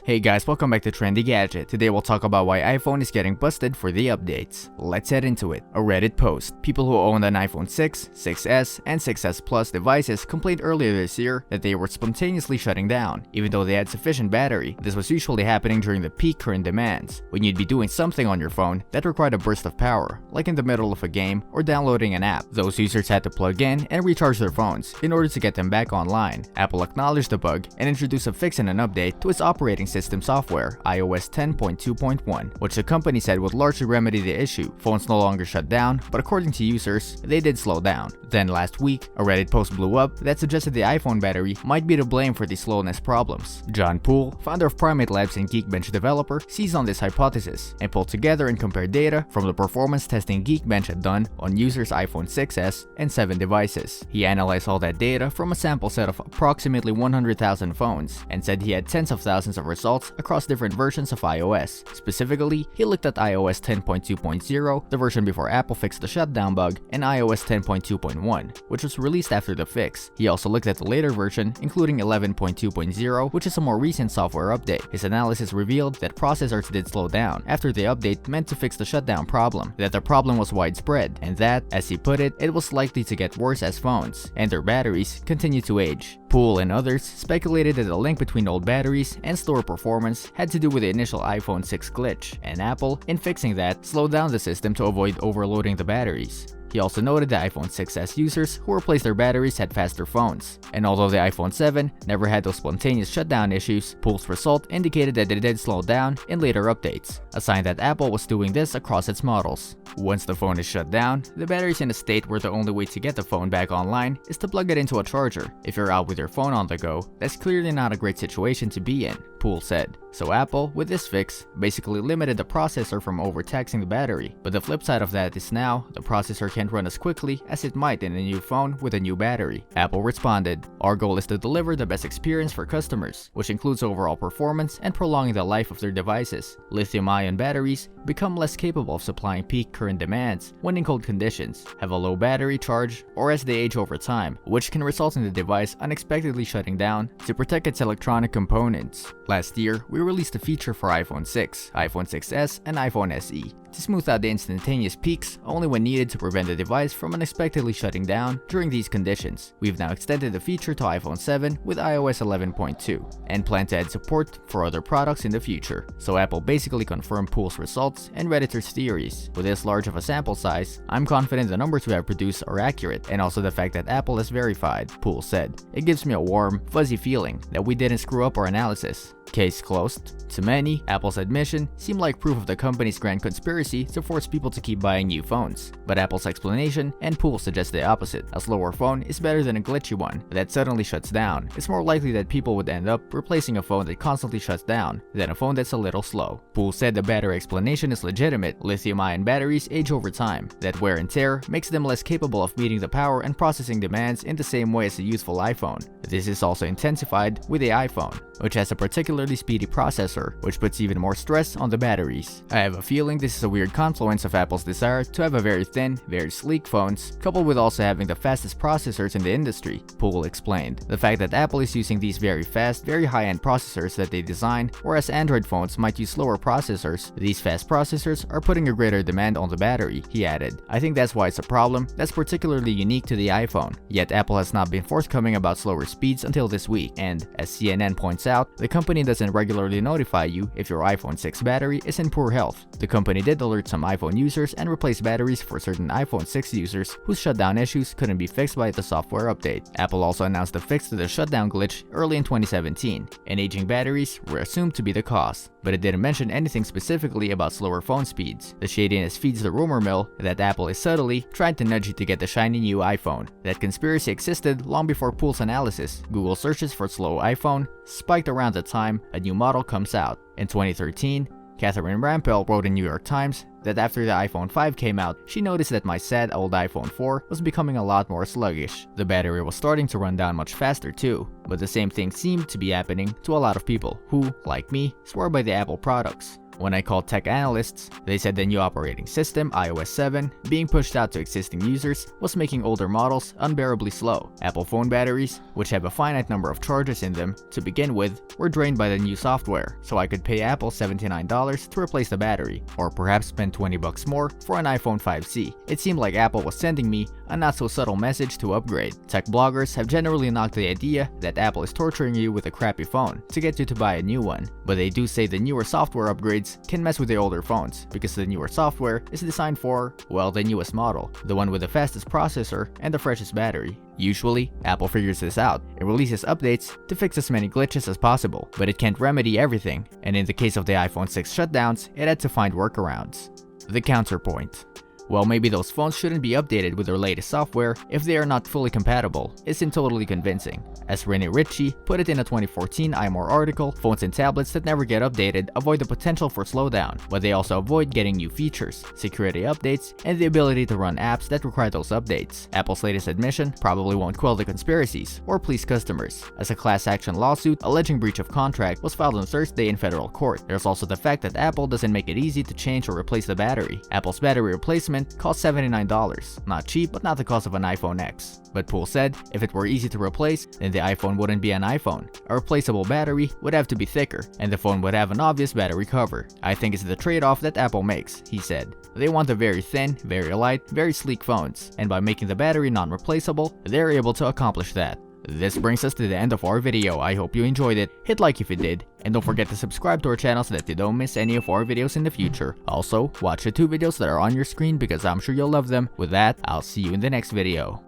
Hey guys, welcome back to Trendy Gadget. Today we'll talk about why iPhone is getting busted for the updates. Let's head into it. A Reddit post. People who owned an iPhone 6, 6s, and 6s Plus devices complained earlier this year that they were spontaneously shutting down, even though they had sufficient battery. This was usually happening during the peak current demands, when you'd be doing something on your phone that required a burst of power, like in the middle of a game or downloading an app. Those users had to plug in and recharge their phones in order to get them back online. Apple acknowledged the bug and introduced a fix and an update to its operating system software, iOS 10.2.1, which the company said would largely remedy the issue. Phones no longer shut down, but according to users, they did slow down. Then last week, a Reddit post blew up that suggested the iPhone battery might be to blame for the slowness problems. John Poole, founder of Primate Labs and Geekbench developer, seized on this hypothesis and pulled together and compared data from the performance testing Geekbench had done on users' iPhone 6s and 7 devices. He analyzed all that data from a sample set of approximately 100,000 phones and said he had tens of thousands of results across different versions of iOS. Specifically, he looked at iOS 10.2.0, the version before Apple fixed the shutdown bug, and iOS 10.2.1, which was released after the fix. He also looked at the later version, including 11.2.0, which is a more recent software update. His analysis revealed that processors did slow down after the update meant to fix the shutdown problem, that the problem was widespread, and that, as he put it, it was likely to get worse as phones and their batteries continue to age. Poole and others speculated that the link between old batteries and slower performance had to do with the initial iPhone 6 glitch, and Apple, in fixing that, slowed down the system to avoid overloading the batteries. He also noted that iPhone 6s users who replaced their batteries had faster phones. And although the iPhone 7 never had those spontaneous shutdown issues, Poole's result indicated that it did slow down in later updates, a sign that Apple was doing this across its models. Once the phone is shut down, the battery's in a state where the only way to get the phone back online is to plug it into a charger. If you're out with your phone on the go, that's clearly not a great situation to be in, Poole said. So Apple, with this fix, basically limited the processor from overtaxing the battery. But the flip side of that is now, the processor can't run as quickly as it might in a new phone with a new battery. Apple responded, "Our goal is to deliver the best experience for customers, which includes overall performance and prolonging the life of their devices. Lithium-ion batteries become less capable of supplying peak current demands when in cold conditions, have a low battery charge, or as they age over time, which can result in the device unexpectedly shutting down to protect its electronic components." Last year, we released a feature for iPhone 6, iPhone 6s, and iPhone SE to smooth out the instantaneous peaks only when needed to prevent the device from unexpectedly shutting down during these conditions. We've now extended the feature to iPhone 7 with iOS 11.2 and plan to add support for other products in the future. So Apple basically confirmed Poole's results and Redditors' theories. With this large of a sample size, I'm confident the numbers we have produced are accurate, and also the fact that Apple is verified, Poole said. "It gives me a warm, fuzzy feeling that we didn't screw up our analysis." Case closed. To many, Apple's admission seemed like proof of the company's grand conspiracy to force people to keep buying new phones. But Apple's explanation and Poole suggest the opposite. A slower phone is better than a glitchy one that suddenly shuts down. It's more likely that people would end up replacing a phone that constantly shuts down than a phone that's a little slow. Poole said the battery explanation is legitimate. Lithium-ion batteries age over time. That wear and tear makes them less capable of meeting the power and processing demands in the same way as a youthful iPhone. This is also intensified with the iPhone, which has a particularly speedy processor, which puts even more stress on the batteries. I have a feeling this is a weird confluence of Apple's desire to have a very thin, very sleek phones, coupled with also having the fastest processors in the industry, Poole explained. The fact that Apple is using these very fast, very high-end processors that they design, whereas Android phones might use slower processors, these fast processors are putting a greater demand on the battery, he added. I think that's why it's a problem that's particularly unique to the iPhone. Yet Apple has not been forthcoming about slower speeds until this week, and as CNN points out, the company doesn't regularly notify you if your iPhone 6 battery is in poor health. The company did alert some iPhone users and replace batteries for certain iPhone 6 users whose shutdown issues couldn't be fixed by the software update. Apple also announced a fix to the shutdown glitch early in 2017, and aging batteries were assumed to be the cause. But it didn't mention anything specifically about slower phone speeds. The shadiness feeds the rumor mill that Apple is subtly trying to nudge you to get the shiny new iPhone. That conspiracy existed long before Poole's analysis. Google searches for slow iPhone spiked around the time a new model comes out. In 2013, Catherine Rampell wrote in New York Times that after the iPhone 5 came out, she noticed that my sad old iPhone 4 was becoming a lot more sluggish. The battery was starting to run down much faster too, but the same thing seemed to be happening to a lot of people who, like me, swear by the Apple products. When I called tech analysts, they said the new operating system, iOS 7, being pushed out to existing users was making older models unbearably slow. Apple phone batteries, which have a finite number of charges in them to begin with, were drained by the new software, so I could pay Apple $79 to replace the battery, or perhaps spend $20 more for an iPhone 5C. It seemed like Apple was sending me a not so subtle message to upgrade. Tech bloggers have generally knocked the idea that Apple is torturing you with a crappy phone to get you to buy a new one, but they do say the newer software upgrades can mess with the older phones because the newer software is designed for, well, the newest model, the one with the fastest processor and the freshest battery. Usually, Apple figures this out and releases updates to fix as many glitches as possible, but it can't remedy everything, and in the case of the iPhone 6 shutdowns, it had to find workarounds. The counterpoint. Well, maybe those phones shouldn't be updated with their latest software if they are not fully compatible isn't totally convincing. As Rene Ritchie put it in a 2014 iMore article, phones and tablets that never get updated avoid the potential for slowdown, but they also avoid getting new features, security updates, and the ability to run apps that require those updates. Apple's latest admission probably won't quell the conspiracies or please customers, as a class action lawsuit alleging breach of contract was filed on Thursday in federal court. There's also the fact that Apple doesn't make it easy to change or replace the battery. Apple's battery replacement costs $79. Not cheap, but not the cost of an iPhone X. But Poole said if it were easy to replace, then the iPhone wouldn't be an iPhone. A replaceable battery would have to be thicker, and the phone would have an obvious battery cover. I think it's the trade-off that Apple makes, he said. They want the very thin, very light, very sleek phones, and by making the battery non-replaceable, they're able to accomplish that. This brings us to the end of our video. I hope you enjoyed it. Hit like if you did, and don't forget to subscribe to our channel so that you don't miss any of our videos in the future. Also, watch the 2 videos that are on your screen because I'm sure you'll love them. With that, I'll see you in the next video.